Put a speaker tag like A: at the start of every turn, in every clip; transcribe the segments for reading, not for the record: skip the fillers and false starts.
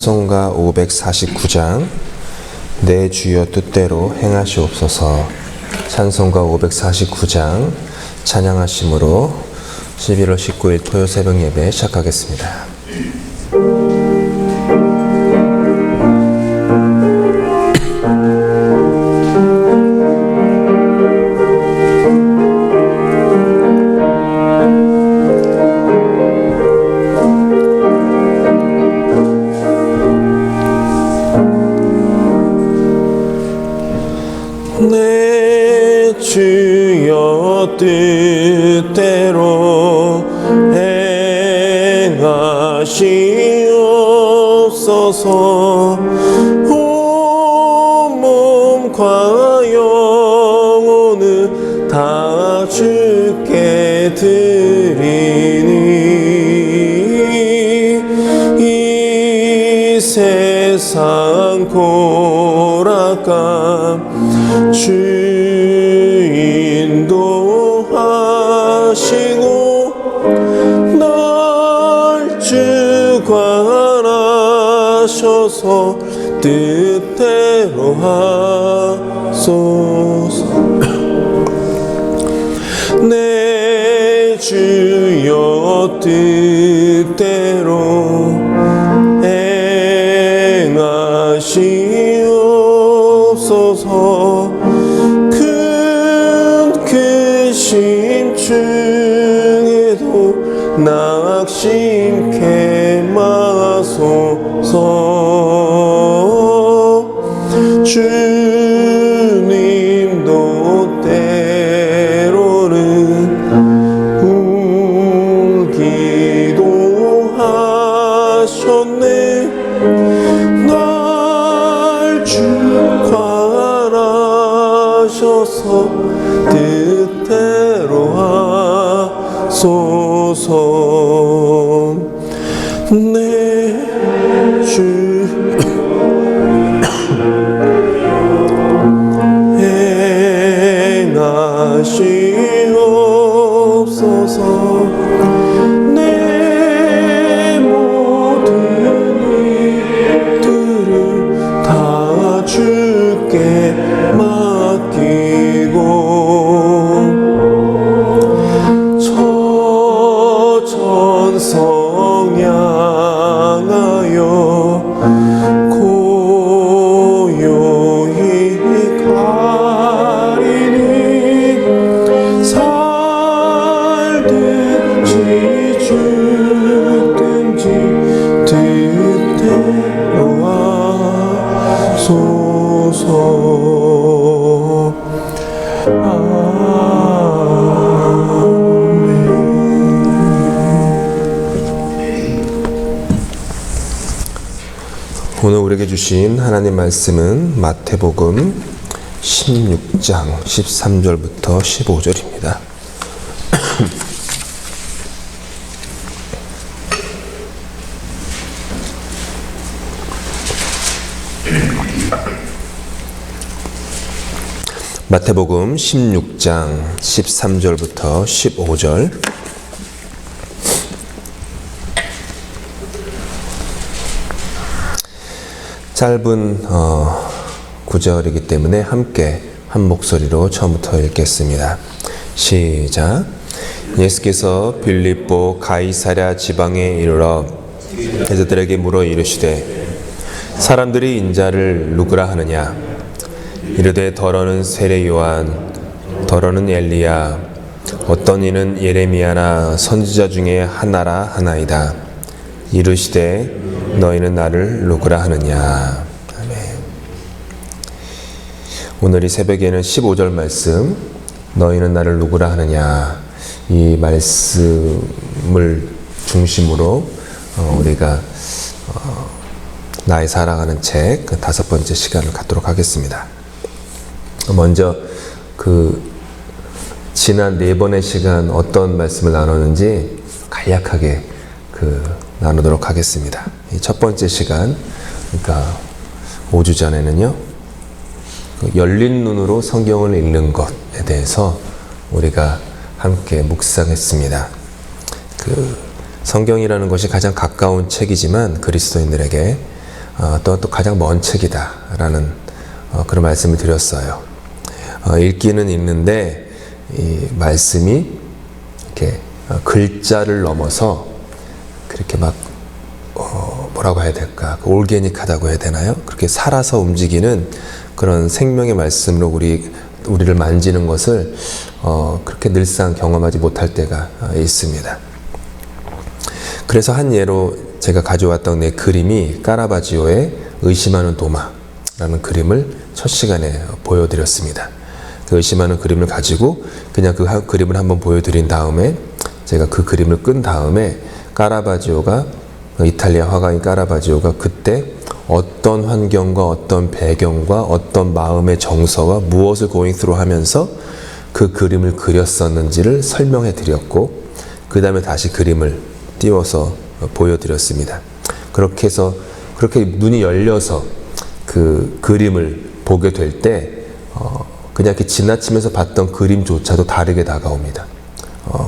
A: 찬송가 549장 내 주여 뜻대로 행하시옵소서. 찬송가 549장 찬양하심으로 11월 19일 토요 새벽 예배 시작하겠습니다.
B: 내 주여 뜻대로 행하시옵소서. 온 몸과 영혼을 다 주께 드리니 이 세상 고락감 주 인도하시고 날 주관하셔서 뜻대로 하소서. 내 주여 뜻대로 행하시옵소서. 큰 중에도 낙심케 마소서. 주님도 때로는 울기도 하셨네. 날 주관하셔서 뜻대로 하소서. 내 주 행하시옵소서. 내 모든 일들을 다 주께 맡기고 천성 향하여 고요히 가리니 살든지 죽든지 뜻대로 하소서.
A: 오늘 우리에게 주신 하나님 말씀은 마태복음 16장 13절부터 15절입니다. 마태복음 16장 13절부터 15절. 짧은 구절이기 때문에 함께 한 목소리로 처음부터 읽겠습니다. 시작. 예수께서 빌립보 가이사랴 지방에 이르러 제자들에게 물어 이르시되 사람들이 인자를 누구라 하느냐? 이르되 더러는 세례 요한, 더러는 엘리야, 어떤 이는 예레미야나 선지자 중에 하나라 하나이다. 이르시되 너희는 나를 누구라 하느냐? 아멘. 오늘 이 새벽에는 15절 말씀, 너희는 나를 누구라 하느냐, 이 말씀을 중심으로 우리가 나의 사랑하는 책 그 5번째 시간을 갖도록 하겠습니다. 먼저 지난 4번의 시간 어떤 말씀을 나눴는지 간략하게 나누도록 하겠습니다. 이 첫 번째 시간, 그러니까 5주 전에는요, 열린 눈으로 성경을 읽는 것에 대해서 우리가 함께 묵상했습니다. 성경이라는 것이 가장 가까운 책이지만 그리스도인들에게 또한 또 가장 먼 책이다라는 그런 말씀을 드렸어요. 읽기는 읽는데 이 말씀이 이렇게 글자를 넘어서 그렇게 막 뭐라고 해야 될까? 올게닉하다고 해야 되나요? 그렇게 살아서 움직이는 그런 생명의 말씀으로 우리를 만지는 것을 그렇게 늘상 경험하지 못할 때가 있습니다. 그래서 한 예로 제가 가져왔던 내 그림이 카라바지오의 의심하는 도마라는 그림을 첫 시간에 보여드렸습니다. 그 의심하는 그림을 가지고 그냥 그 그림을 한번 보여드린 다음에 제가 그 그림을 끈 다음에 카라바지오가 이탈리아 화가인 카라바지오가 그때 어떤 환경과 어떤 배경과 어떤 마음의 정서와 무엇을 going through 하면서 그 그림을 그렸었는지를 설명해 드렸고 그 다음에 다시 그림을 띄워서 보여드렸습니다. 그렇게 해서 그렇게 눈이 열려서 그 그림을 보게 될 때 그냥 이렇게 지나치면서 봤던 그림조차도 다르게 다가옵니다.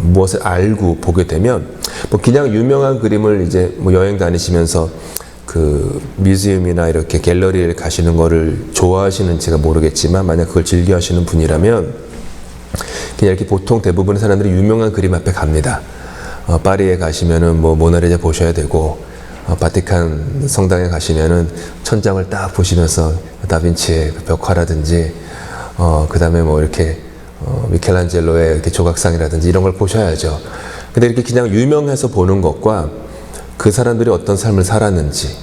A: 무엇을 알고 보게 되면 뭐 그냥 유명한 그림을 이제 뭐 여행 다니시면서 그 뮤지엄이나 이렇게 갤러리를 가시는 거를 좋아하시는지가 모르겠지만 만약 그걸 즐겨 하시는 분이라면 그냥 이렇게 보통 대부분의 사람들이 유명한 그림 앞에 갑니다. 파리에 가시면은 뭐 모나리자 보셔야 되고 바티칸 성당에 가시면은 천장을 딱 보시면서 다빈치의 그 벽화라든지 그 다음에 뭐 이렇게 미켈란젤로의 이렇게 조각상이라든지 이런 걸 보셔야죠. 근데 이렇게 그냥 유명해서 보는 것과 그 사람들이 어떤 삶을 살았는지,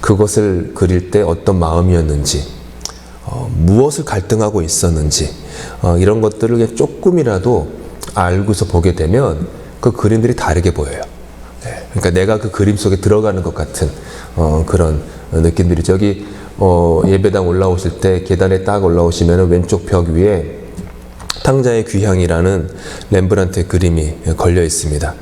A: 그것을 그릴 때 어떤 마음이었는지, 무엇을 갈등하고 있었는지, 이런 것들을 그냥 조금이라도 알고서 보게 되면 그 그림들이 다르게 보여요. 그러니까 내가 그 그림 속에 들어가는 것 같은 그런 느낌들이 저기 예배당 올라오실 때 계단에 딱 올라오시면 왼쪽 벽 위에 탕자의 귀향이라는 렘브란트의 그림이 걸려 있습니다.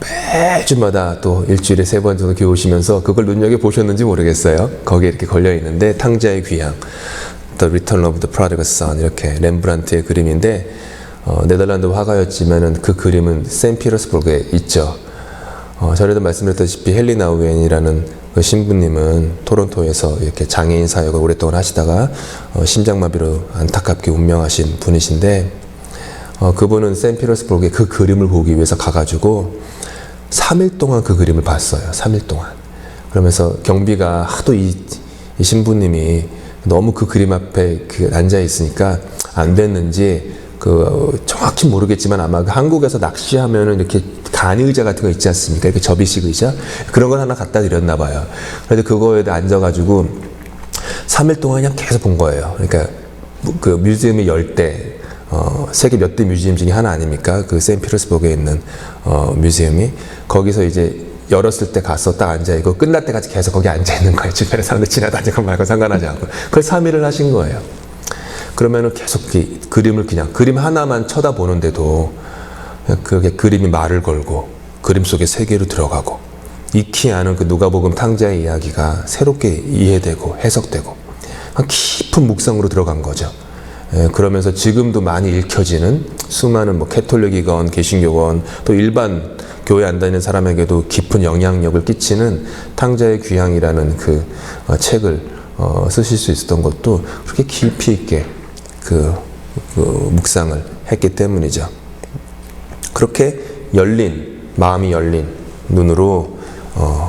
A: 매주마다 또 일주일에 3번 정도 교회 오시면서 그걸 눈여겨보셨는지 모르겠어요. 거기에 이렇게 걸려 있는데 탕자의 귀향, The Return of the Prodigal Son 이렇게 렘브란트의 그림인데 네덜란드 화가였지만은 그 그림은 세인트피터스부르크에 있죠. 전에도 말씀드렸다시피 헨리 나우엔이라는 그 신부님은 토론토에서 이렇게 장애인 사역을 오랫동안 하시다가 심장마비로 안타깝게 운명하신 분이신데 그분은 세인트피터스부르크에 그 그림을 보기 위해서 가가지고 3일 동안 그 그림을 봤어요. 3일 동안. 그러면서 경비가 하도 이 신부님이 너무 그 그림 앞에 앉아 있으니까 안 됐는지 정확히 모르겠지만 아마 한국에서 낚시하면은 이렇게 간이 의자 같은 거 있지 않습니까? 이렇게 접이식 의자? 그런 걸 하나 갖다 드렸나 봐요. 그래서 그거에 앉아가지고 3일 동안 그냥 계속 본 거예요. 그러니까 그 뮤지엄이 열 때, 세계 몇 대 뮤지엄 중에 하나 아닙니까? 그 세인트피터스부르크에 있는 뮤지엄이. 거기서 이제 열었을 때 가서 딱 앉아있고 끝날 때까지 계속 거기 앉아있는 거예요. 주변에 사람들 지나다니고 말고 상관하지 않고. 그걸 3일을 하신 거예요. 그러면은 계속 그림을 그냥 그림 하나만 쳐다보는데도 그게 그림이 말을 걸고 그림 속의 세계로 들어가고 익히 아는 그 누가복음 탕자의 이야기가 새롭게 이해되고 해석되고 깊은 묵상으로 들어간 거죠. 그러면서 지금도 많이 읽혀지는 수많은 뭐 캐톨릭이건 개신교건 또 일반 교회 안 다니는 사람에게도 깊은 영향력을 끼치는 탕자의 귀향이라는 그 책을 쓰실 수 있었던 것도 그렇게 깊이 있게 그 묵상을 했기 때문이죠. 그렇게 마음이 열린 눈으로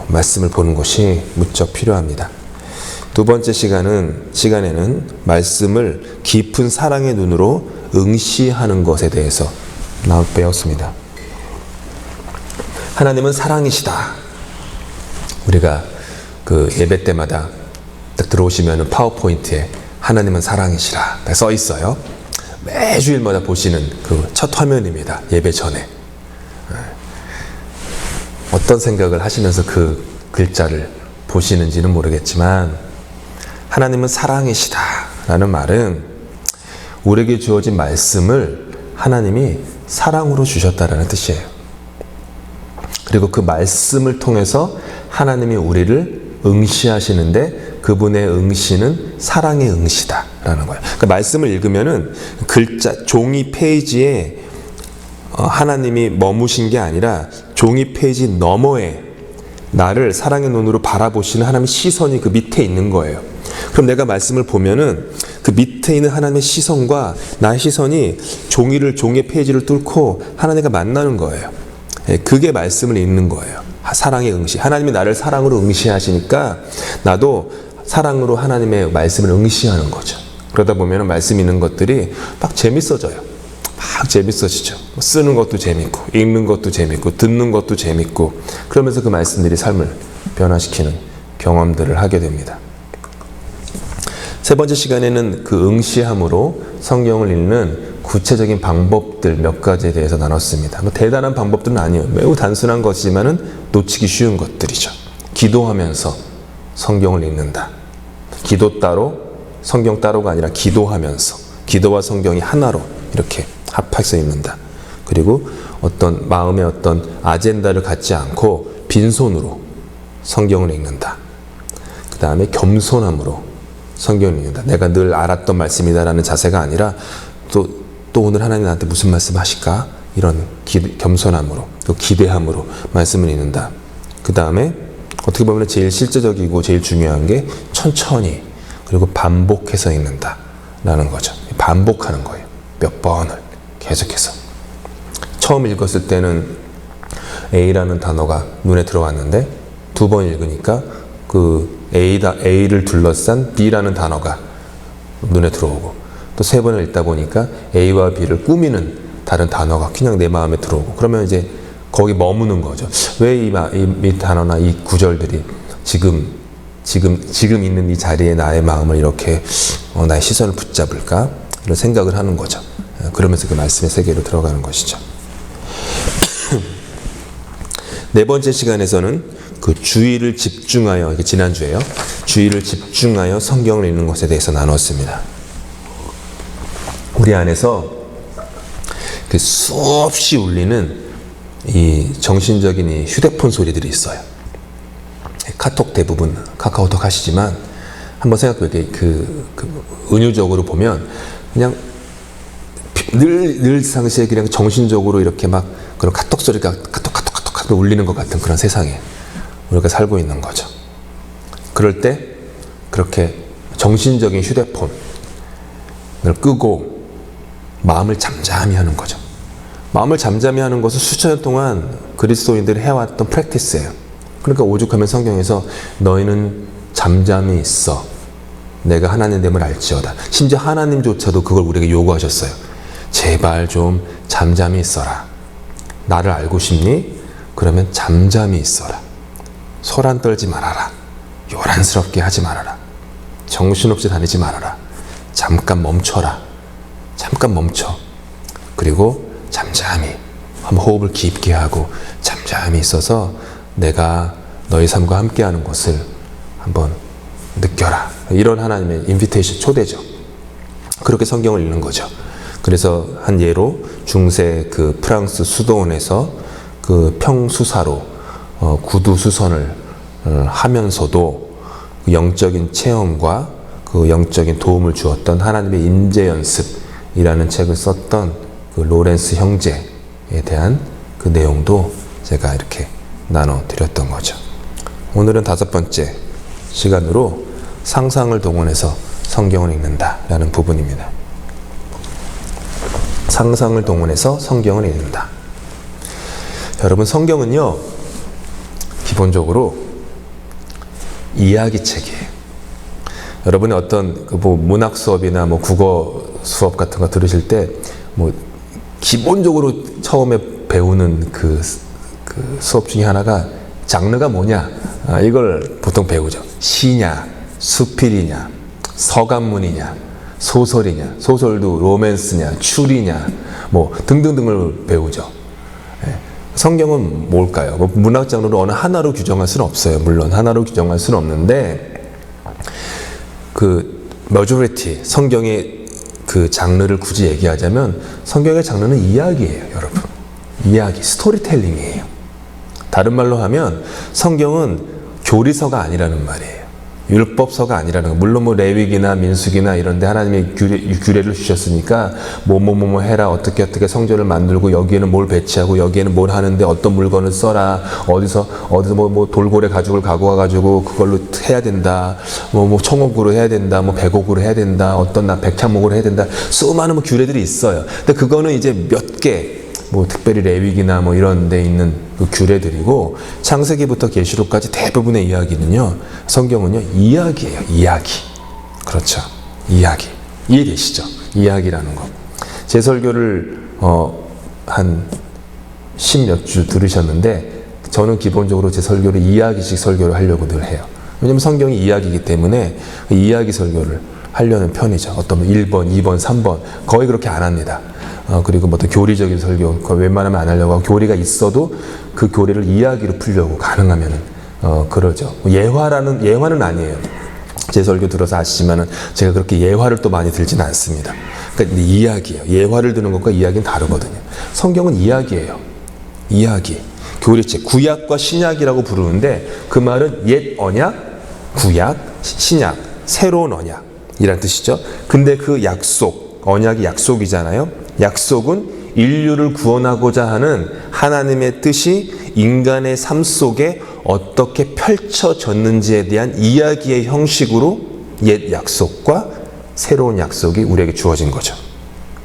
A: 말씀을 보는 것이 무척 필요합니다. 두 번째 시간에는 말씀을 깊은 사랑의 눈으로 응시하는 것에 대해서 배웠습니다. 하나님은 사랑이시다. 우리가 그 예배 때마다 딱 들어오시면 파워포인트에 하나님은 사랑이시라 써 있어요. 매주일마다 보시는 그 첫 화면입니다. 예배 전에. 어떤 생각을 하시면서 그 글자를 보시는지는 모르겠지만 하나님은 사랑이시다 라는 말은 우리에게 주어진 말씀을 하나님이 사랑으로 주셨다라는 뜻이에요. 그리고 그 말씀을 통해서 하나님이 우리를 응시하시는데 그분의 응시는 사랑의 응시다라는 거예요. 그러니까 말씀을 읽으면은 종이 페이지에 하나님이 머무신 게 아니라 종이 페이지 너머에 나를 사랑의 눈으로 바라보시는 하나님의 시선이 그 밑에 있는 거예요. 그럼 내가 말씀을 보면은 그 밑에 있는 하나님의 시선과 나의 시선이 종의 페이지를 뚫고 하나님과 만나는 거예요. 그게 말씀을 읽는 거예요. 사랑의 응시. 하나님이 나를 사랑으로 응시하시니까 나도 사랑으로 하나님의 말씀을 응시하는 거죠. 그러다 보면 말씀 있는 것들이 막 재밌어져요. 막 재밌어지죠. 쓰는 것도 재밌고, 읽는 것도 재밌고, 듣는 것도 재밌고, 그러면서 그 말씀들이 삶을 변화시키는 경험들을 하게 됩니다. 세 번째 시간에는 그 응시함으로 성경을 읽는 구체적인 방법들 몇 가지에 대해서 나눴습니다. 뭐 대단한 방법들은 아니에요. 매우 단순한 것이지만은 놓치기 쉬운 것들이죠. 기도하면서 성경을 읽는다. 기도 따로, 성경 따로가 아니라 기도하면서, 기도와 성경이 하나로 이렇게 합해서 읽는다. 그리고 어떤 마음의 어떤 아젠다를 갖지 않고 빈손으로 성경을 읽는다. 그 다음에 겸손함으로 성경을 읽는다. 내가 늘 알았던 말씀이다라는 자세가 아니라 또 오늘 하나님 나한테 무슨 말씀 하실까? 이런 겸손함으로, 또 기대함으로 말씀을 읽는다. 그 다음에 어떻게 보면 제일 실제적이고 제일 중요한 게 천천히 그리고 반복해서 읽는다라는 거죠. 반복하는 거예요. 몇 번을 계속해서. 처음 읽었을 때는 A라는 단어가 눈에 들어왔는데 두 번 읽으니까 그 A를 둘러싼 B라는 단어가 눈에 들어오고 또 세 번을 읽다 보니까 A와 B를 꾸미는 다른 단어가 그냥 내 마음에 들어오고 그러면 이제 거기 머무는 거죠. 왜 이 단어나 이 구절들이 지금 있는 이 자리에 나의 마음을 이렇게 나의 시선을 붙잡을까? 이런 생각을 하는 거죠. 그러면서 그 말씀의 세계로 들어가는 것이죠. 네 번째 시간에서는 그 주의를 집중하여, 이게 지난주에요. 주의를 집중하여 성경을 읽는 것에 대해서 나눴습니다. 우리 안에서 그 수없이 울리는 이 정신적인 이 휴대폰 소리들이 있어요. 카톡 대부분 카카오톡 하시지만 한번 생각해 그 은유적으로 보면 그냥 늘 상시에 그냥 정신적으로 이렇게 막 그런 카톡 소리가 카톡 울리는 것 같은 그런 세상에 우리가 살고 있는 거죠. 그럴 때 그렇게 정신적인 휴대폰을 끄고 마음을 잠잠히 하는 거죠. 마음을 잠잠히 하는 것은 수천 년 동안 그리스도인들이 해왔던 프랙티스예요. 그러니까 오죽하면 성경에서 너희는 잠잠히 있어. 내가 하나님됨을 알지어다. 심지어 하나님조차도 그걸 우리에게 요구하셨어요. 제발 좀 잠잠히 있어라. 나를 알고 싶니? 그러면 잠잠히 있어라. 소란 떨지 말아라. 요란스럽게 하지 말아라. 정신없이 다니지 말아라. 잠깐 멈춰라. 잠깐 멈춰. 그리고 잠잠히 한번 호흡을 깊게 하고 잠잠히 있어서 내가 너희 삶과 함께하는 것을 한번 느껴라. 이런 하나님의 인비테이션, 초대죠. 그렇게 성경을 읽는 거죠. 그래서 한 예로 중세 그 프랑스 수도원에서 그 평수사로 구두수선을 하면서도 그 영적인 체험과 그 영적인 도움을 주었던 하나님의 인재연습이라는 책을 썼던 그 로렌스 형제에 대한 그 내용도 제가 이렇게 나눠드렸던 거죠. 오늘은 다섯 번째 시간으로 상상을 동원해서 성경을 읽는다라는 부분입니다. 상상을 동원해서 성경을 읽는다. 여러분, 성경은요, 기본적으로 이야기책이에요. 여러분이 어떤 뭐 문학 수업이나 뭐 국어 수업 같은 거 들으실 때 뭐 기본적으로 처음에 배우는 그 수업 중에 하나가 장르가 뭐냐? 이걸 보통 배우죠. 시냐, 수필이냐, 서간문이냐, 소설이냐, 소설도 로맨스냐, 추리냐, 뭐 등등등을 배우죠. 성경은 뭘까요? 뭐 문학 장르로 어느 하나로 규정할 수는 없어요. 물론 하나로 규정할 수는 없는데 그 majority 성경의 그 장르를 굳이 얘기하자면 성경의 장르는 이야기예요, 여러분. 이야기, 스토리텔링이에요. 다른 말로 하면 성경은 교리서가 아니라는 말이에요. 율법서가 아니라는 거. 물론 뭐 레위기나 민수기나 이런데 하나님의 규례를 주셨으니까 뭐 해라, 어떻게 성전을 만들고 여기에는 뭘 배치하고 여기에는 뭘 하는데 어떤 물건을 써라, 어디서 뭐 돌고래 가죽을 가고 와가지고 그걸로 해야 된다, 뭐 청옥으로 해야 된다, 뭐 백옥으로 해야 된다, 어떤 백창목으로 해야 된다, 수많은 뭐 규례들이 있어요. 근데 그거는 이제 몇 개, 뭐 특별히 레위기나 뭐 이런 데 있는 그 규례들이고, 창세기부터 계시록까지 대부분의 이야기는요, 성경은요, 이야기예요. 이야기. 그렇죠. 이야기. 이해되시죠? 이야기라는 거. 제 설교를 한 10몇 주 들으셨는데, 저는 기본적으로 제 설교를 이야기식 설교를 하려고 늘 해요. 왜냐면 성경이 이야기이기 때문에 그 이야기 설교를 하려는 편이죠. 어떤 1번, 2번, 3번 거의 그렇게 안 합니다. 그리고 뭐 어떤 교리적인 설교, 웬만하면 안 하려고 하고, 교리가 있어도 그 교리를 이야기로 풀려고 가능하면은, 그러죠. 예화는 아니에요. 제 설교 들어서 아시지만은 제가 그렇게 예화를 또 많이 들지는 않습니다. 그러니까 이야기예요. 예화를 드는 것과 이야기는 다르거든요. 성경은 이야기예요. 이야기. 교리책. 구약과 신약이라고 부르는데 그 말은 옛 언약, 구약, 신약, 새로운 언약이란 뜻이죠. 근데 그 약속, 언약이 약속이잖아요. 약속은 인류를 구원하고자 하는 하나님의 뜻이 인간의 삶 속에 어떻게 펼쳐졌는지에 대한 이야기의 형식으로 옛 약속과 새로운 약속이 우리에게 주어진 거죠.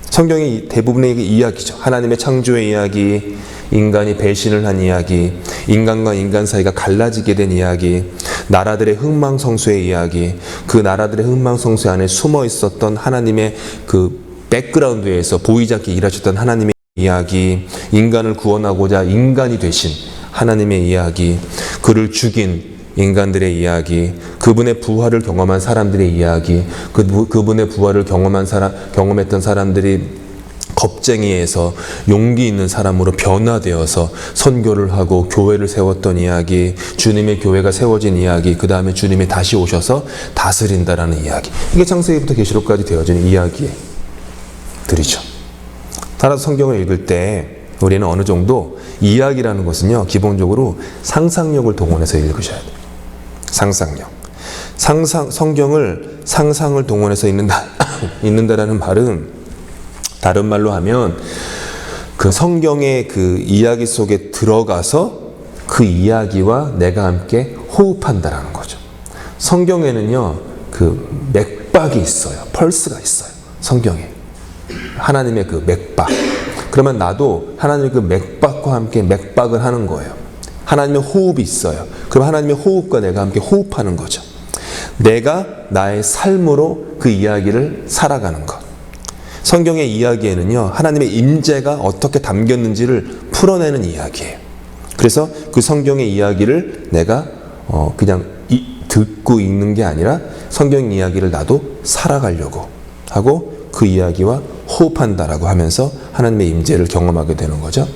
A: 성경이 대부분의 이야기죠. 하나님의 창조의 이야기, 인간이 배신을 한 이야기, 인간과 인간 사이가 갈라지게 된 이야기, 나라들의 흥망성쇠의 이야기, 그 나라들의 흥망성쇠 안에 숨어 있었던 하나님의 그 백그라운드에서 보이지 않게 일하셨던 하나님의 이야기, 인간을 구원하고자 인간이 되신 하나님의 이야기, 그를 죽인 인간들의 이야기, 그분의 부활을 경험한 사람들의 이야기, 그분의 부활을 경험했던 사람들이 겁쟁이에서 용기 있는 사람으로 변화되어서 선교를 하고 교회를 세웠던 이야기, 주님의 교회가 세워진 이야기, 그 다음에 주님이 다시 오셔서 다스린다라는 이야기. 이게 창세기부터 계시록까지 되어진 이야기들이죠. 따라서 성경을 읽을 때 우리는 어느 정도 이야기라는 것은요, 기본적으로 상상력을 동원해서 읽으셔야 돼요. 상상력. 성경을 상상을 동원해서 읽는다라는 말은, 다른 말로 하면 그 성경의 그 이야기 속에 들어가서 그 이야기와 내가 함께 호흡한다라는 거죠. 성경에는요, 그 맥박이 있어요. 펄스가 있어요. 성경에. 하나님의 그 맥박. 그러면 나도 하나님의 그 맥박과 함께 맥박을 하는 거예요. 하나님의 호흡이 있어요. 그럼 하나님의 호흡과 내가 함께 호흡하는 거죠. 내가 나의 삶으로 그 이야기를 살아가는 것. 성경의 이야기에는요, 하나님의 임재가 어떻게 담겼는지를 풀어내는 이야기예요. 그래서 그 성경의 이야기를 내가 그냥 듣고 읽는 게 아니라 성경 이야기를 나도 살아가려고 하고 그 이야기와 호흡한다라고 하면서 하나님의 임재를 경험하게 되는 거죠.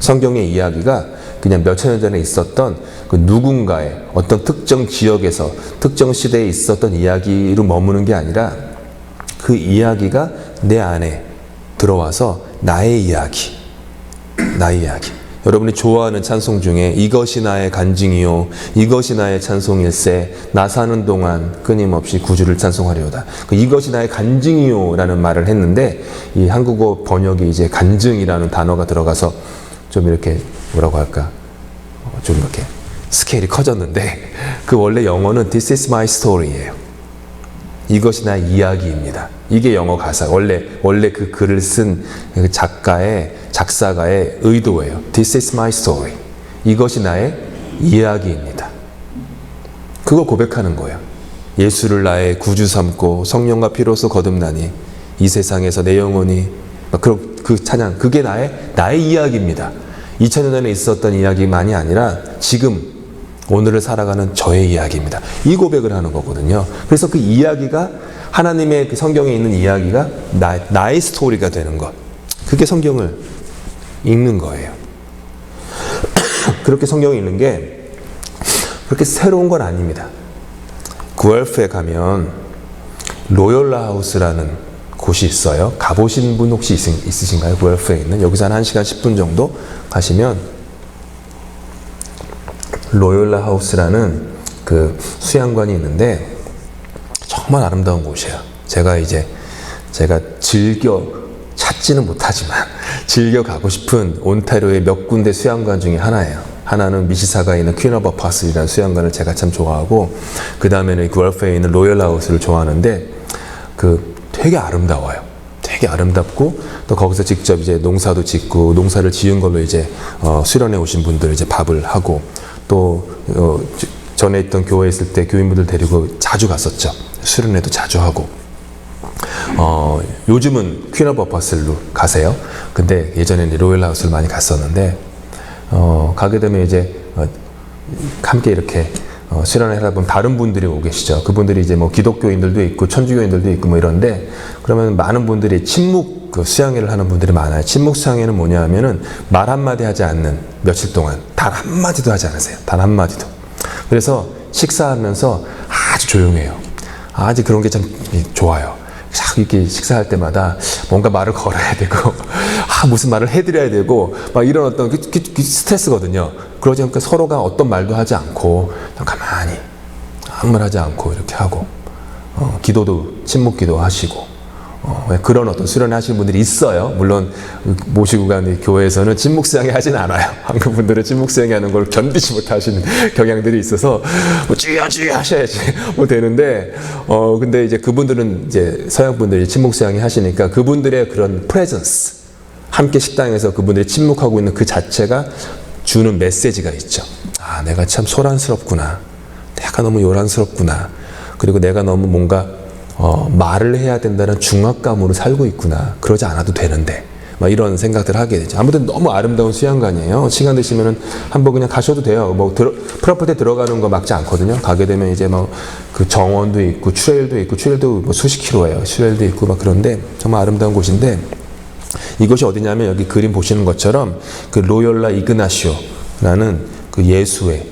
A: 성경의 이야기가 그냥 몇천 년 전에 있었던 그 누군가의 어떤 특정 지역에서 특정 시대에 있었던 이야기로 머무는 게 아니라 그 이야기가 내 안에 들어와서 나의 이야기. 여러분이 좋아하는 찬송 중에 이것이 나의 간증이요, 이것이 나의 찬송일세, 나 사는 동안 끊임없이 구주를 찬송하리로다. 그 이것이 나의 간증이요 라는 말을 했는데, 이 한국어 번역이 이제 간증이라는 단어가 들어가서 좀 이렇게 뭐라고 할까, 좀 이렇게 스케일이 커졌는데, 그 원래 영어는 This is my story예요. 이것이 나의 이야기입니다. 이게 영어 가사. 원래 그 글을 쓴 작사가의 의도예요. This is my story. 이것이 나의 이야기입니다. 그거 고백하는 거예요. 예수를 나의 구주 삼고 성령과 피로써 거듭나니 이 세상에서 내 영혼이 그 찬양, 그게 나의 이야기입니다. 2000년 전에 있었던 이야기만이 아니라 지금 오늘을 살아가는 저의 이야기입니다. 이 고백을 하는 거거든요. 그래서 그 이야기가, 하나님의 그 성경에 있는 이야기가 나의 스토리가 되는 것. 그게 성경을 읽는 거예요. 그렇게 성경을 읽는 게 그렇게 새로운 건 아닙니다. 구엘프에 가면 로열라 하우스라는 곳이 있어요. 가보신 분 혹시 있으신가요? 구엘프에 있는. 여기서 한 1시간 10분 정도 가시면 로열라 하우스라는 그 수양관이 있는데 정말 아름다운 곳이에요. 제가 즐겨 찾지는 못하지만 즐겨 가고 싶은 온타리오의 몇 군데 수양관 중에 하나예요. 하나는 미시사가에 있는 퀸 오브 아파슬이라는 수양관을 제가 참 좋아하고, 그 다음에는 구엘프에 있는 로열 하우스를 좋아하는데, 되게 아름다워요. 되게 아름답고, 또 거기서 직접 이제 농사도 짓고, 농사를 지은 걸로 이제 수련회 오신 분들 이제 밥을 하고, 또 전에 있던 교회에 있을 때 교인분들 데리고 자주 갔었죠. 수련회도 자주 하고. 요즘은 퀸 오브 아파슬로 가세요. 근데 예전에는 로열 하우스를 많이 갔었는데, 가게 되면 이제 함께 이렇게 수련을 하다 보면 다른 분들이 오고 계시죠. 그분들이 이제 뭐 기독교인들도 있고 천주교인들도 있고 뭐 이런데, 그러면 많은 분들이 침묵 수양회를 하는 분들이 많아요. 침묵 수양회는 뭐냐 하면은 말 한마디 하지 않는 며칠 동안 단 한마디도 하지 않으세요. 단 한마디도. 그래서 식사하면서 아주 조용해요. 아주 그런 게 참 좋아요. 자꾸 이렇게 식사할 때마다 뭔가 말을 걸어야 되고, 무슨 말을 해드려야 되고, 막 이런 어떤 스트레스거든요. 그러지 않고 서로가 어떤 말도 하지 않고, 가만히 아무 말 하지 않고 이렇게 하고, 기도도 침묵 기도 하시고, 그런 어떤 수련회 하시는 분들이 있어요. 물론 모시고 가는 교회에서는 침묵 수양회 하진 않아요. 한국 분들은 침묵 수양회 하는 걸 견디지 못하시는 경향들이 있어서 뭐 쥐야 하셔야지 뭐 되는데, 근데 이제 그분들은 이제 서양 분들이 침묵 수양회 하시니까 그분들의 그런 프레젠스, 함께 식당에서 그분들이 침묵하고 있는 그 자체가 주는 메시지가 있죠. 내가 참 소란스럽구나. 내가 너무 요란스럽구나. 그리고 내가 너무 뭔가 말을 해야 된다는 중압감으로 살고 있구나. 그러지 않아도 되는데. 막 이런 생각들을 하게 되죠. 아무튼 너무 아름다운 수양관이에요. 시간 되시면은 한번 그냥 가셔도 돼요. 프로퍼티에 들어가는 거 막지 않거든요. 가게 되면 이제 그 정원도 있고, 트레일도 뭐 수십 킬로예요. 트레일도 있고 막 그런데 정말 아름다운 곳인데, 이것이 어디냐면 여기 그림 보시는 것처럼 그 로열라 이그나시오라는 그 예수의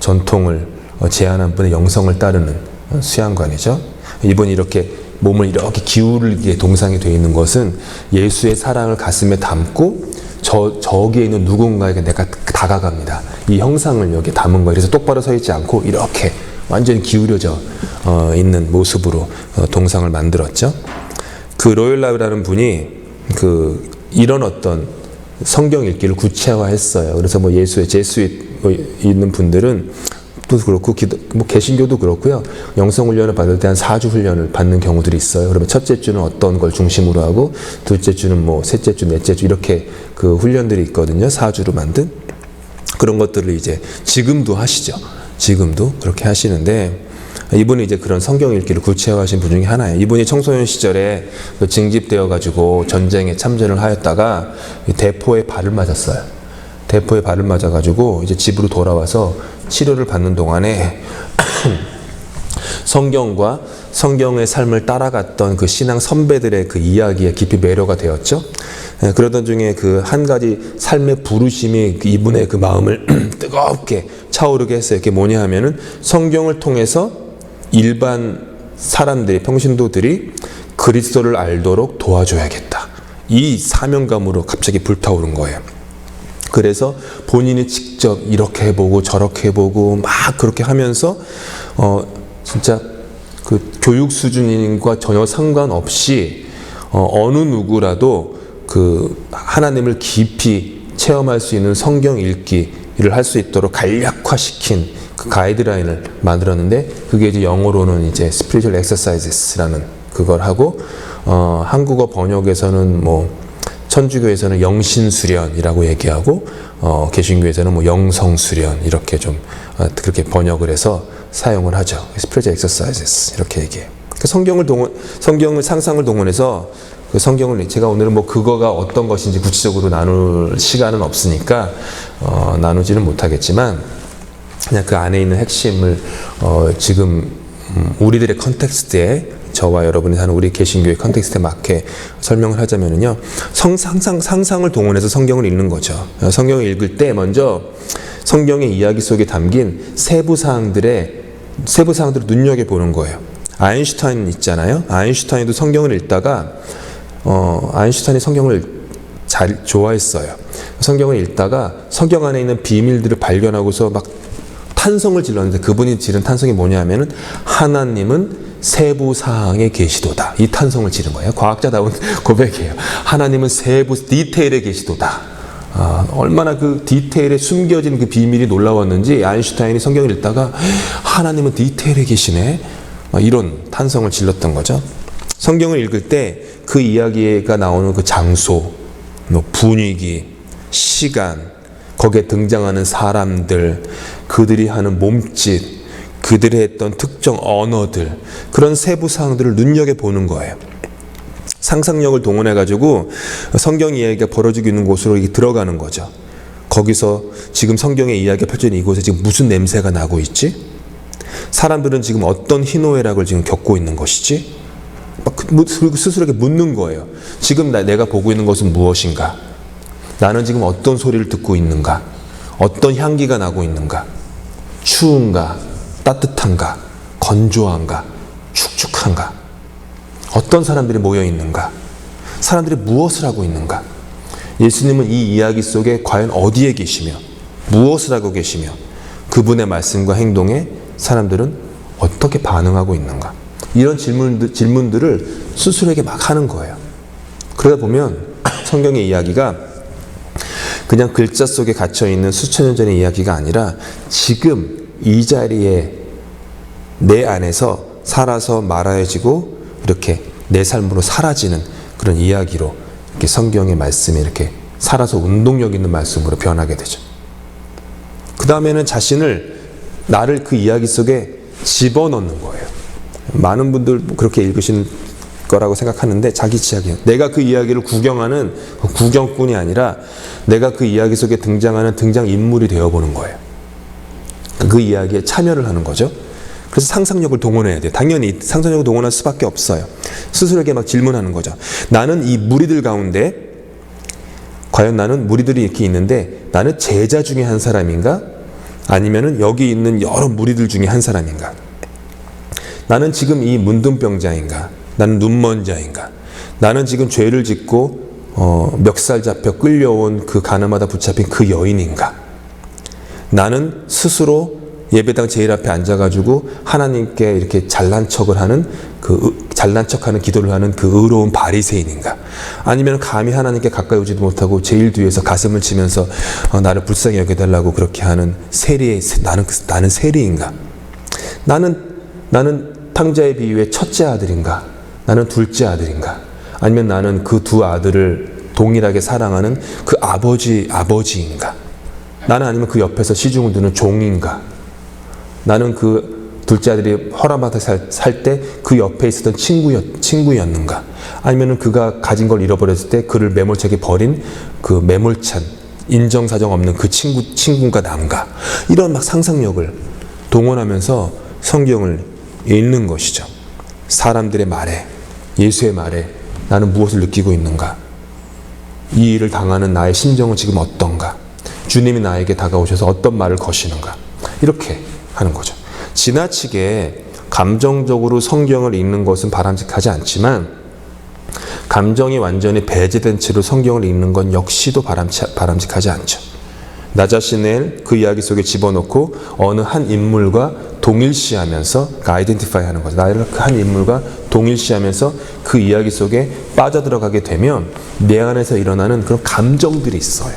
A: 전통을 제안한 분의 영성을 따르는 수양관이죠. 이분이 이렇게 몸을 이렇게 기울게 동상이 되어 있는 것은 예수의 사랑을 가슴에 담고 저기에 있는 누군가에게 내가 다가갑니다. 이 형상을 여기 담은 거예요. 그래서 똑바로 서 있지 않고 이렇게 완전히 기울여져 있는 모습으로 동상을 만들었죠. 그 로열라라는 분이 이런 어떤 성경 읽기를 구체화했어요. 그래서 뭐 예수의 제수잇 있는 분들은 또 그렇고, 뭐 개신교도 그렇고요. 영성훈련을 받을 때 한 4주 훈련을 받는 경우들이 있어요. 그러면 첫째 주는 어떤 걸 중심으로 하고, 둘째 주는 뭐 셋째 주, 넷째 주 이렇게 그 훈련들이 있거든요. 4주로 만든. 그런 것들을 이제 지금도 하시죠. 지금도 그렇게 하시는데, 이분이 이제 그런 성경 읽기를 구체화하신 분 중에 하나예요. 이분이 청소년 시절에 징집되어 가지고 전쟁에 참전을 하였다가 대포에 발을 맞았어요. 대포에 발을 맞아가지고 이제 집으로 돌아와서 치료를 받는 동안에 성경과 성경의 삶을 따라갔던 그 신앙 선배들의 그 이야기에 깊이 매료가 되었죠. 그러던 중에 그 한 가지 삶의 부르심이 이분의 그 마음을 뜨겁게 차오르게 했어요. 그게 뭐냐 하면은 성경을 통해서 일반 사람들이, 평신도들이 그리스도를 알도록 도와줘야겠다. 이 사명감으로 갑자기 불타오른 거예요. 그래서 본인이 직접 이렇게 해보고 저렇게 해보고 막 그렇게 하면서 진짜 그 교육 수준과 전혀 상관없이 어느 누구라도 그 하나님을 깊이 체험할 수 있는 성경 읽기를 할 수 있도록 간략화시킨 그 가이드라인을 만들었는데, 그게 이제 영어로는 이제 Spiritual Exercises라는 그걸 하고, 한국어 번역에서는 뭐 천주교에서는 영신수련이라고 얘기하고, 개신교에서는 뭐 영성수련 이렇게 좀 그렇게 번역을 해서 사용을 하죠. Spiritual Exercises 이렇게 얘기해요. 그 성경을 상상을 동원해서 그 성경을, 제가 오늘은 뭐 그거가 어떤 것인지 구체적으로 나눌 시간은 없으니까 나누지는 못하겠지만, 그냥 그 안에 있는 핵심을 지금 우리들의 컨텍스트에, 저와 여러분이 사는 우리 개신교의 컨텍스트에 맞게 설명을 하자면요, 상상을 동원해서 성경을 읽는 거죠. 성경을 읽을 때 먼저 성경의 이야기 속에 담긴 세부 사항들을 눈여겨보는 거예요. 아인슈타인 있잖아요. 아인슈타인도 성경을 읽다가 아인슈타인이 성경을 잘 좋아했어요. 성경을 읽다가 성경 안에 있는 비밀들을 발견하고서 막 탄성을 질렀는데 그분이 지른 탄성이 뭐냐 하면은 하나님은 세부 사항에 계시도다. 이 탄성을 지른 거예요. 과학자다운 고백이에요. 하나님은 세부 디테일에 계시도다. 얼마나 그 디테일에 숨겨진 그 비밀이 놀라웠는지 아인슈타인이 성경을 읽다가 하나님은 디테일에 계시네. 이런 탄성을 질렀던 거죠. 성경을 읽을 때 그 이야기가 나오는 그 장소, 분위기, 시간, 거기에 등장하는 사람들, 그들이 하는 몸짓, 그들이 했던 특정 언어들, 그런 세부 사항들을 눈여겨보는 거예요. 상상력을 동원해가지고 성경 이야기가 벌어지고 있는 곳으로 들어가는 거죠. 거기서 지금 성경의 이야기가 펼쳐진 이곳에 지금 무슨 냄새가 나고 있지? 사람들은 지금 어떤 희노애락을 지금 겪고 있는 것이지? 스스로에게 묻는 거예요. 지금 내가 보고 있는 것은 무엇인가? 나는 지금 어떤 소리를 듣고 있는가? 어떤 향기가 나고 있는가? 추운가? 따뜻한가? 건조한가? 축축한가? 어떤 사람들이 모여 있는가? 사람들이 무엇을 하고 있는가? 예수님은 이 이야기 속에 과연 어디에 계시며 무엇을 하고 계시며 그분의 말씀과 행동에 사람들은 어떻게 반응하고 있는가? 이런 질문들을 스스로에게 막 하는 거예요. 그러다 보면 성경의 이야기가 그냥 글자 속에 갇혀있는 수천 년 전의 이야기가 아니라 지금 이 자리에 내 안에서 살아서 말하여지고 이렇게 내 삶으로 사라지는 그런 이야기로 이렇게 성경의 말씀이 이렇게 살아서 운동력 있는 말씀으로 변하게 되죠. 그 다음에는 나를 그 이야기 속에 집어넣는 거예요. 많은 분들 그렇게 읽으시는 거라고 생각하는데 자기 취향이에요. 내가 그 이야기를 구경하는 구경꾼이 아니라 내가 그 이야기 속에 등장하는 등장인물이 되어보는 거예요. 그 이야기에 참여를 하는 거죠. 그래서 상상력을 동원해야 돼요. 당연히 상상력을 동원할 수밖에 없어요. 스스로에게 막 질문하는 거죠. 나는 이 무리들 가운데 과연 나는 무리들이 이렇게 있는데 나는 제자 중에 한 사람인가? 아니면은 여기 있는 여러 무리들 중에 한 사람인가? 나는 지금 이 문둥병자인가? 나는 눈먼 자인가? 나는 지금 죄를 짓고 멱살 잡혀 끌려온 그 가늠하다 붙잡힌 그 여인인가? 나는 스스로 예배당 제일 앞에 앉아가지고 하나님께 이렇게 잘난 척하는 기도를 하는 그 의로운 바리새인인가? 아니면 감히 하나님께 가까이 오지도 못하고 제일 뒤에서 가슴을 치면서 나를 불쌍히 여겨달라고 그렇게 하는 나는 세리인가? 나는 탕자의 비유의 첫째 아들인가? 나는 둘째 아들인가? 아니면 나는 그 두 아들을 동일하게 사랑하는 그 아버지인가? 나는 아니면 그 옆에서 시중을 두는 종인가? 나는 그 둘째 아들이 허람하다 살 때 그 옆에 있었던 친구였는가? 아니면 그가 가진 걸 잃어버렸을 때 그를 매몰차게 버린 그 매몰찬 인정사정 없는 그 친구가 난가? 이런 막 상상력을 동원하면서 성경을 읽는 것이죠. 사람들의 말에, 예수의 말에 나는 무엇을 느끼고 있는가? 이 일을 당하는 나의 심정은 지금 어떤가? 주님이 나에게 다가오셔서 어떤 말을 거시는가? 이렇게 하는 거죠. 지나치게 감정적으로 성경을 읽는 것은 바람직하지 않지만 감정이 완전히 배제된 채로 성경을 읽는 건 역시도 바람직하지 않죠. 나 자신을 그 이야기 속에 집어넣고 어느 한 인물과 동일시하면서 아이덴티파이 하는 거죠. 나를 그 한 인물과 동일시하면서 그 이야기 속에 빠져들어가게 되면 내 안에서 일어나는 그런 감정들이 있어요.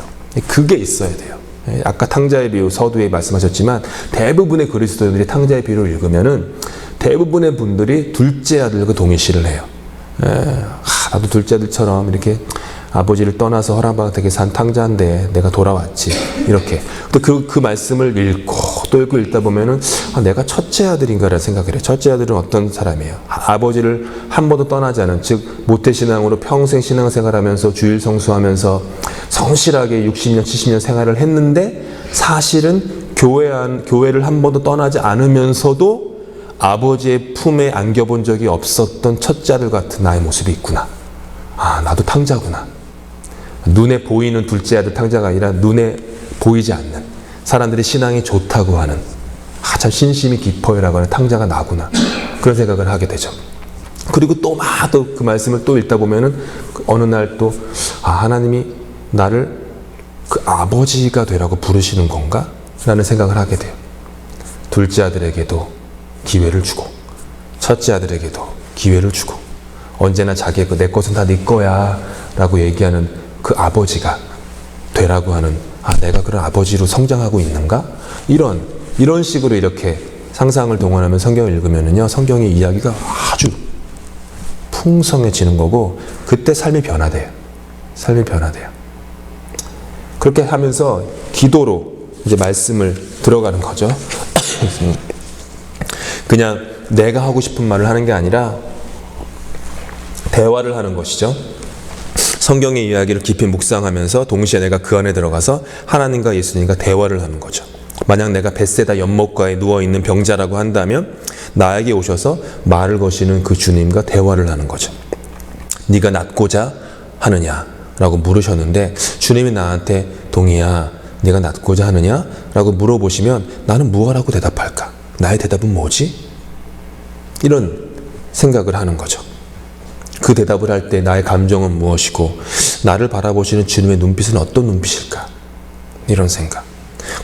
A: 그게 있어야 돼요. 아까 탕자의 비유 서두에 말씀하셨지만 대부분의 그리스도인들이 탕자의 비유를 읽으면은 대부분의 분들이 둘째 아들과 동일시를 해요. 나도 둘째 아들처럼 이렇게 아버지를 떠나서 허랑방탕에 산 탕자인데 내가 돌아왔지. 이렇게. 또 그 말씀을 읽고 또 읽다 보면은 내가 첫째 아들인가라는 생각을 해요. 첫째 아들은 어떤 사람이에요? 아버지를 한 번도 떠나지 않은, 즉 모태신앙으로 평생 신앙생활하면서 주일 성수하면서 성실하게 60년, 70년 생활을 했는데 사실은 교회를 한 번도 떠나지 않으면서도 아버지의 품에 안겨본 적이 없었던 첫째 아들 같은 나의 모습이 있구나. 나도 탕자구나. 눈에 보이는 둘째 아들 탕자가 아니라 눈에 보이지 않는, 사람들이 신앙이 좋다고 하는, 참 신심이 깊어요라고 하는 탕자가 나구나. 그런 생각을 하게 되죠. 그리고 또 그 말씀을 또 읽다 보면은 어느 날 또 하나님이 나를 그 아버지가 되라고 부르시는 건가? 라는 생각을 하게 돼요. 둘째 아들에게도 기회를 주고 첫째 아들에게도 기회를 주고 언제나 자기의 내 것은 다 네 거야 라고 얘기하는 그 아버지가 되라고 하는, 내가 그런 아버지로 성장하고 있는가? 이런 식으로 이렇게 상상을 동원하면 성경을 읽으면은요, 성경의 이야기가 아주 풍성해지는 거고, 그때 삶이 변화돼요. 삶이 변화돼요. 그렇게 하면서 기도로 이제 말씀을 들어가는 거죠. 그냥 내가 하고 싶은 말을 하는 게 아니라 대화를 하는 것이죠. 성경의 이야기를 깊이 묵상하면서 동시에 내가 그 안에 들어가서 하나님과 예수님과 대화를 하는 거죠. 만약 내가 벳세다 연못가에 누워있는 병자라고 한다면 나에게 오셔서 말을 거시는 그 주님과 대화를 하는 거죠. 네가 낫고자 하느냐? 라고 물으셨는데 주님이 나한테 동희야, 네가 낫고자 하느냐? 라고 물어보시면 나는 무엇라고 대답할까? 나의 대답은 뭐지? 이런 생각을 하는 거죠. 그 대답을 할 때 나의 감정은 무엇이고 나를 바라보시는 주님의 눈빛은 어떤 눈빛일까? 이런 생각.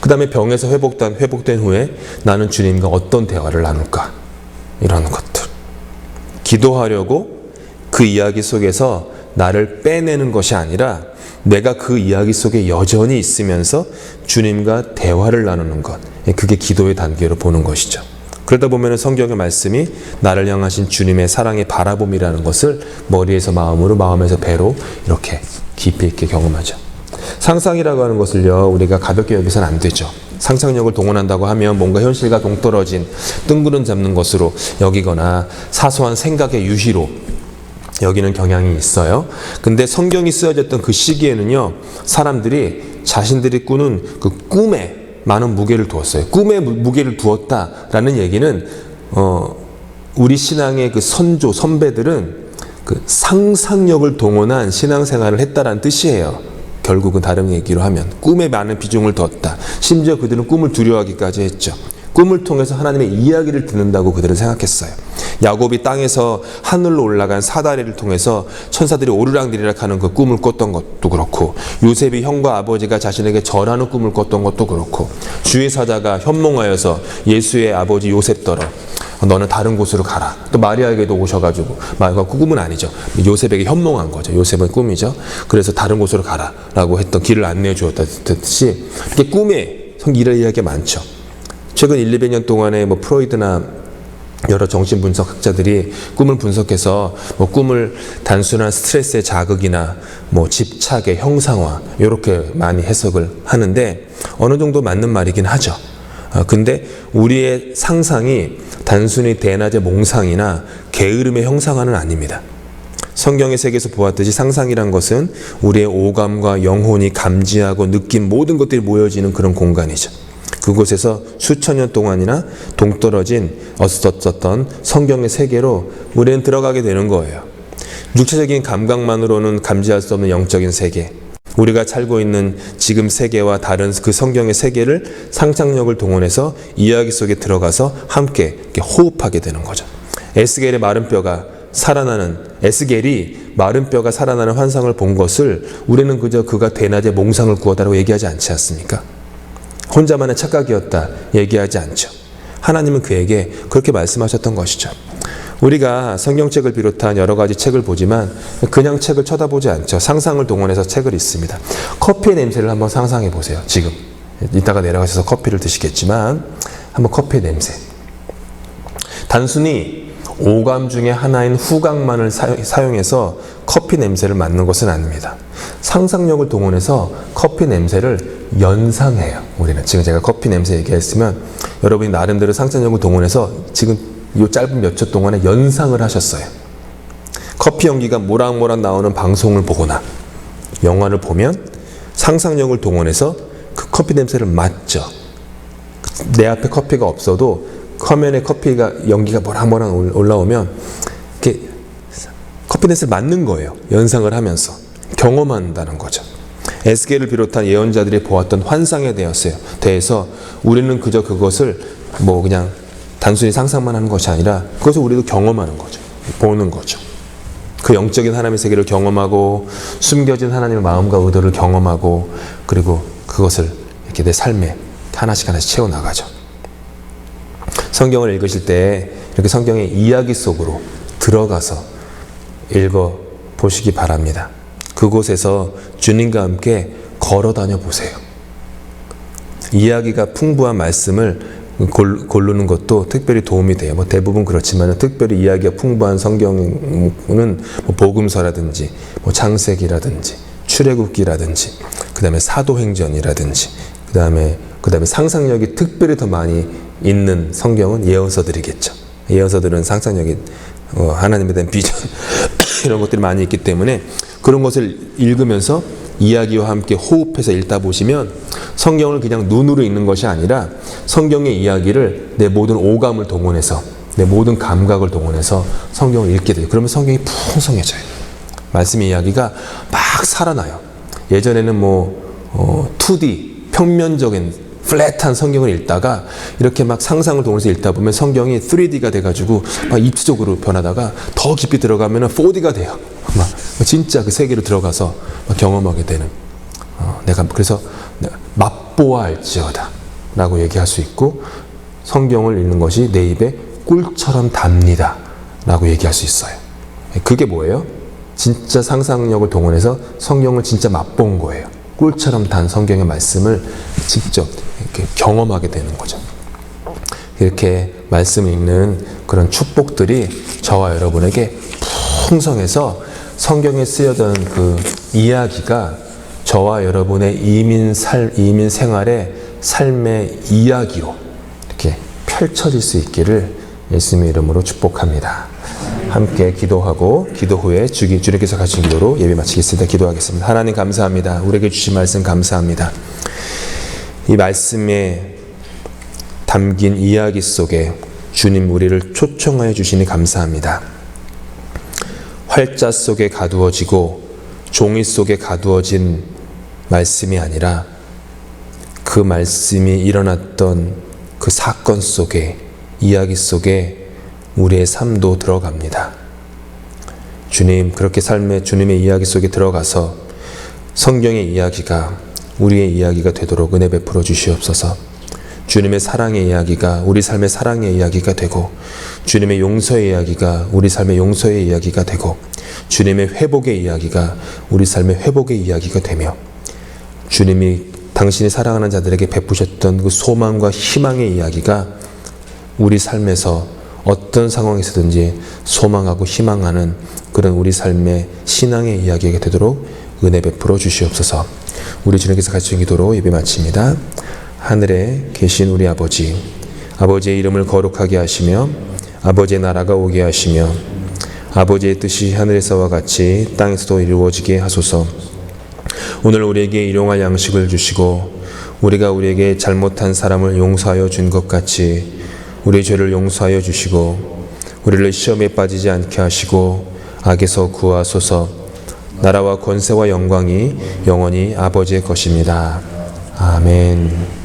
A: 그 다음에 병에서 회복된 후에 나는 주님과 어떤 대화를 나눌까? 이런 것들. 기도하려고 그 이야기 속에서 나를 빼내는 것이 아니라 내가 그 이야기 속에 여전히 있으면서 주님과 대화를 나누는 것. 그게 기도의 단계로 보는 것이죠. 그러다 보면 성경의 말씀이 나를 향하신 주님의 사랑의 바라봄이라는 것을 머리에서 마음으로, 마음에서 배로 이렇게 깊이 있게 경험하죠. 상상이라고 하는 것을요, 우리가 가볍게 여기서는 안 되죠. 상상력을 동원한다고 하면 뭔가 현실과 동떨어진 뜬구름 잡는 것으로 여기거나 사소한 생각의 유희로 여기는 경향이 있어요. 근데 성경이 쓰여졌던 그 시기에는요, 사람들이 자신들이 꾸는 그 꿈에 많은 무게를 두었어요. 꿈에 무게를 두었다라는 얘기는 우리 신앙의 그 선배들은 그 상상력을 동원한 신앙생활을 했다라는 뜻이에요. 결국은 다른 얘기로 하면 꿈에 많은 비중을 뒀다. 심지어 그들은 꿈을 두려워하기까지 했죠. 꿈을 통해서 하나님의 이야기를 듣는다고 그들은 생각했어요. 야곱이 땅에서 하늘로 올라간 사다리를 통해서 천사들이 오르락내리락 하는 그 꿈을 꿨던 것도 그렇고, 요셉이 형과 아버지가 자신에게 절하는 꿈을 꿨던 것도 그렇고, 주의 사자가 현몽하여서 예수의 아버지 요셉더러 너는 다른 곳으로 가라. 또 마리아에게도 오셔가지고, 꿈은 아니죠. 요셉에게 현몽한 거죠. 요셉은 꿈이죠. 그래서 다른 곳으로 가라 라고 했던, 길을 안내해 주었다듯이 이렇게 꿈에 이런 이야기가 많죠. 최근 100~200년 동안에 프로이드나 여러 정신분석학자들이 꿈을 분석해서 꿈을 단순한 스트레스의 자극이나 집착의 형상화 이렇게 많이 해석을 하는데 어느 정도 맞는 말이긴 하죠. 근데 우리의 상상이 단순히 대낮의 몽상이나 게으름의 형상화는 아닙니다. 성경의 세계에서 보았듯이 상상이란 것은 우리의 오감과 영혼이 감지하고 느낀 모든 것들이 모여지는 그런 공간이죠. 그곳에서 수천 년 동안이나 동떨어진 어떤 성경의 세계로 우리는 들어가게 되는 거예요. 육체적인 감각만으로는 감지할 수 없는 영적인 세계, 우리가 살고 있는 지금 세계와 다른 그 성경의 세계를 상상력을 동원해서 이야기 속에 들어가서 함께 이렇게 호흡하게 되는 거죠. 에스겔이 마른 뼈가 살아나는 환상을 본 것을 우리는 그저 그가 대낮에 몽상을 꾸었다고 얘기하지 않지 않습니까? 혼자만의 착각이었다 얘기하지 않죠. 하나님은 그에게 그렇게 말씀하셨던 것이죠. 우리가 성경책을 비롯한 여러 가지 책을 보지만 그냥 책을 쳐다보지 않죠. 상상을 동원해서 책을 읽습니다. 커피의 냄새를 한번 상상해 보세요. 지금 이따가 내려가셔서 커피를 드시겠지만 한번 커피의 냄새. 단순히 오감 중에 하나인 후각만을 사용해서 커피 냄새를 맡는 것은 아닙니다. 상상력을 동원해서 커피 냄새를 연상해요. 우리는 지금 제가 커피 냄새 얘기했으면 여러분이 나름대로 상상력을 동원해서 지금 이 짧은 몇 초 동안에 연상을 하셨어요. 커피 연기가 모락모락 나오는 방송을 보거나 영화를 보면 상상력을 동원해서 그 커피 냄새를 맡죠. 내 앞에 커피가 없어도 화면에 커피가 연기가 모락모락 올라오면 이렇게 커피 냄새를 맡는 거예요. 연상을 하면서 경험한다는 거죠. 에스겔을 비롯한 예언자들이 보았던 환상에 대해서 우리는 그저 그것을 그냥 단순히 상상만 하는 것이 아니라 그것을 우리도 경험하는 거죠. 보는 거죠. 그 영적인 하나님의 세계를 경험하고 숨겨진 하나님의 마음과 의도를 경험하고 그리고 그것을 이렇게 내 삶에 하나씩 채워나가죠. 성경을 읽으실 때 이렇게 성경의 이야기 속으로 들어가서 읽어 보시기 바랍니다. 그곳에서 주님과 함께 걸어 다녀 보세요. 이야기가 풍부한 말씀을 고르는 것도 특별히 도움이 돼요. 뭐 대부분 그렇지만 특별히 이야기가 풍부한 성경은 뭐 복음서라든지 뭐 창세기라든지 출애굽기라든지 그다음에 사도행전이라든지 그다음에 상상력이 특별히 더 많이 있는 성경은 예언서들이겠죠. 예언서들은 상상력이 하나님에 대한 비전 이런 것들이 많이 있기 때문에 그런 것을 읽으면서 이야기와 함께 호흡해서 읽다 보시면 성경을 그냥 눈으로 읽는 것이 아니라 성경의 이야기를 내 모든 오감을 동원해서 내 모든 감각을 동원해서 성경을 읽게 돼요. 그러면 성경이 풍성해져요. 말씀의 이야기가 막 살아나요. 예전에는 2D 평면적인 플랫한 성경을 읽다가 이렇게 막 상상을 동원해서 읽다 보면 성경이 3D가 돼가지고 막 입체적으로 변하다가 더 깊이 들어가면 4D가 돼요. 막 진짜 그 세계로 들어가서 막 경험하게 되는. 그래서 맛보아 알지어다 라고 얘기할 수 있고 성경을 읽는 것이 내 입에 꿀처럼 답니다 라고 얘기할 수 있어요. 그게 뭐예요? 진짜 상상력을 동원해서 성경을 진짜 맛본 거예요. 꿀처럼 단 성경의 말씀을 직접 이렇게 경험하게 되는 거죠. 이렇게 말씀을 읽는 그런 축복들이 저와 여러분에게 풍성해서 성경에 쓰여던 그 이야기가 저와 여러분의 이민 생활의 삶의 이야기로 이렇게 펼쳐질 수 있기를 예수님의 이름으로 축복합니다. 함께 기도하고 기도 후에 주님께서 가르친 기도로 예배 마치겠습니다. 기도하겠습니다. 하나님 감사합니다. 우리에게 주신 말씀 감사합니다. 이 말씀에 담긴 이야기 속에 주님 우리를 초청하여 주시니 감사합니다. 활자 속에 가두어지고 종이 속에 가두어진 말씀이 아니라 그 말씀이 일어났던 그 사건 속에 이야기 속에 우리의 삶도 들어갑니다. 주님, 그렇게 삶의 주님의 이야기 속에 들어가서 성경의 이야기가 우리의 이야기가 되도록 은혜 베풀어 주시옵소서. 주님의 사랑의 이야기가 우리 삶의 사랑의 이야기가 되고 주님의 용서의 이야기가 우리 삶의 용서의 이야기가 되고 주님의 회복의 이야기가 우리 삶의 회복의 이야기가 되며 주님이 당신이 사랑하는 자들에게 베푸셨던 그 소망과 희망의 이야기가 우리 삶에서 어떤 상황에서든지 소망하고 희망하는 그런 우리 삶의 신앙의 이야기가 되도록 은혜 베풀어 주시옵소서. 우리 주님께서 가르치신 기도로 예배 마칩니다. 하늘에 계신 우리 아버지, 아버지의 이름을 거룩하게 하시며 아버지의 나라가 오게 하시며 아버지의 뜻이 하늘에서와 같이 땅에서도 이루어지게 하소서. 오늘 우리에게 일용할 양식을 주시고 우리가 우리에게 잘못한 사람을 용서하여 준 것 같이 우리의 죄를 용서하여 주시고 우리를 시험에 빠지지 않게 하시고 악에서 구하소서. 나라와 권세와 영광이 영원히 아버지의 것입니다. 아멘.